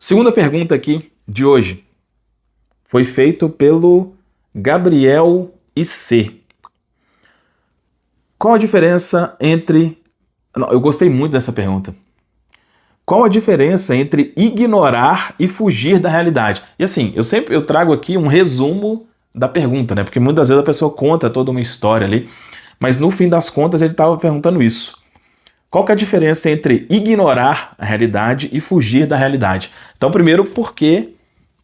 Segunda pergunta aqui de hoje foi feito pelo Gabriel IC. Qual a diferença entre... Não, eu gostei muito dessa pergunta. Qual a diferença entre ignorar e fugir da realidade? E assim, eu trago aqui um resumo da pergunta, né? Porque muitas vezes a pessoa conta toda uma história ali, mas no fim das contas ele estava perguntando isso. Qual que é a diferença entre ignorar a realidade e fugir da realidade? Então, primeiro, porque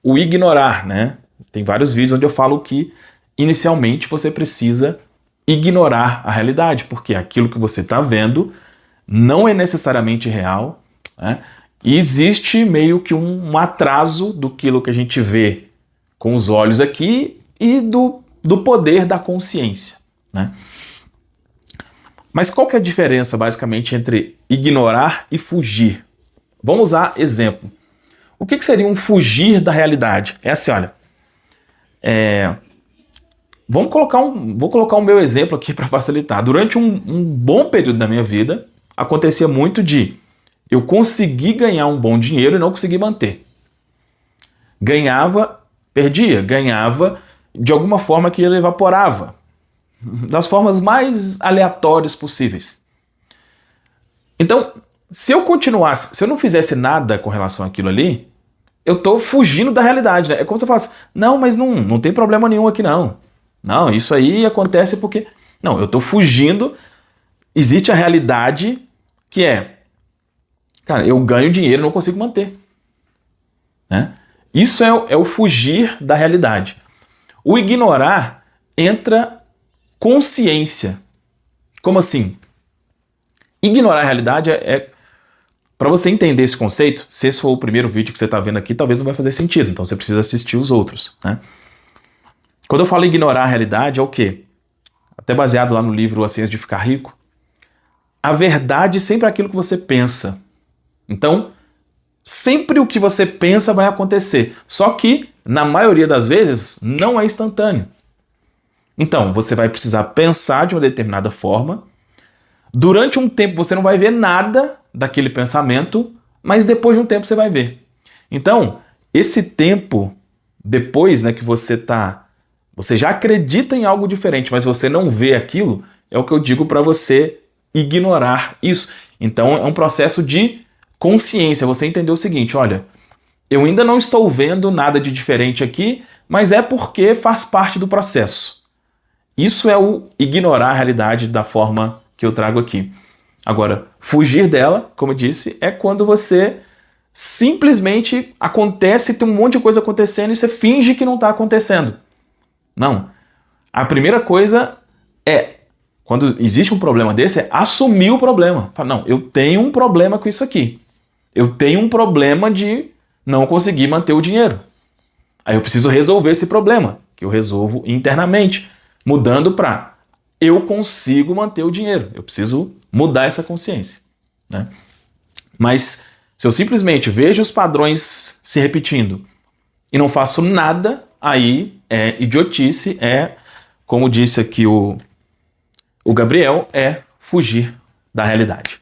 o ignorar, né? Tem vários vídeos onde eu falo que, inicialmente, você precisa ignorar a realidade, porque aquilo que você está vendo não é necessariamente real, né? E existe meio que um atraso daquilo que a gente vê com os olhos aqui e do poder da consciência, né? Mas qual que é a diferença, basicamente, entre ignorar e fugir? Vamos usar exemplo. O que seria um fugir da realidade? É assim, olha. Vou colocar o meu exemplo aqui para facilitar. Durante um bom período da minha vida, acontecia muito de eu conseguir ganhar um bom dinheiro e não conseguir manter. Ganhava, perdia. Ganhava de alguma forma que ele evaporava. Das formas mais aleatórias possíveis. Então, se eu continuasse, se eu não fizesse nada com relação àquilo ali, eu estou fugindo da realidade, né? É como se eu falasse, não, mas não tem problema nenhum aqui não. Não, isso aí acontece porque... Não, eu estou fugindo, existe a realidade que é, cara, eu ganho dinheiro e não consigo manter. Né? Isso é o fugir da realidade. O ignorar entra consciência. Como assim? Ignorar a realidade para você entender esse conceito, se esse for o primeiro vídeo que você está vendo aqui, talvez não vai fazer sentido, então você precisa assistir os outros. Né? Quando eu falo ignorar a realidade, é o quê? Até baseado lá no livro A Ciência de Ficar Rico. A verdade sempre é aquilo que você pensa. Então, sempre o que você pensa vai acontecer. Só que, na maioria das vezes, não é instantâneo. Então, você vai precisar pensar de uma determinada forma. Durante um tempo você não vai ver nada daquele pensamento, mas depois de um tempo você vai ver. Então, esse tempo depois, né, que você já acredita em algo diferente, mas você não vê aquilo, é o que eu digo para você ignorar isso. Então, é um processo de consciência. Você entender o seguinte, olha, eu ainda não estou vendo nada de diferente aqui, mas é porque faz parte do processo. Isso é o ignorar a realidade da forma que eu trago aqui. Agora, fugir dela, como eu disse, é quando você simplesmente tem um monte de coisa acontecendo e você finge que não está acontecendo. Não. A primeira coisa quando existe um problema desse, é assumir o problema. Fala, não, eu tenho um problema com isso aqui. Eu tenho um problema de não conseguir manter o dinheiro. Aí eu preciso resolver esse problema, que eu resolvo internamente. Mudando para eu consigo manter o dinheiro. Eu preciso mudar essa consciência. Né? Mas se eu simplesmente vejo os padrões se repetindo e não faço nada, aí é idiotice, como disse aqui o Gabriel, é fugir da realidade.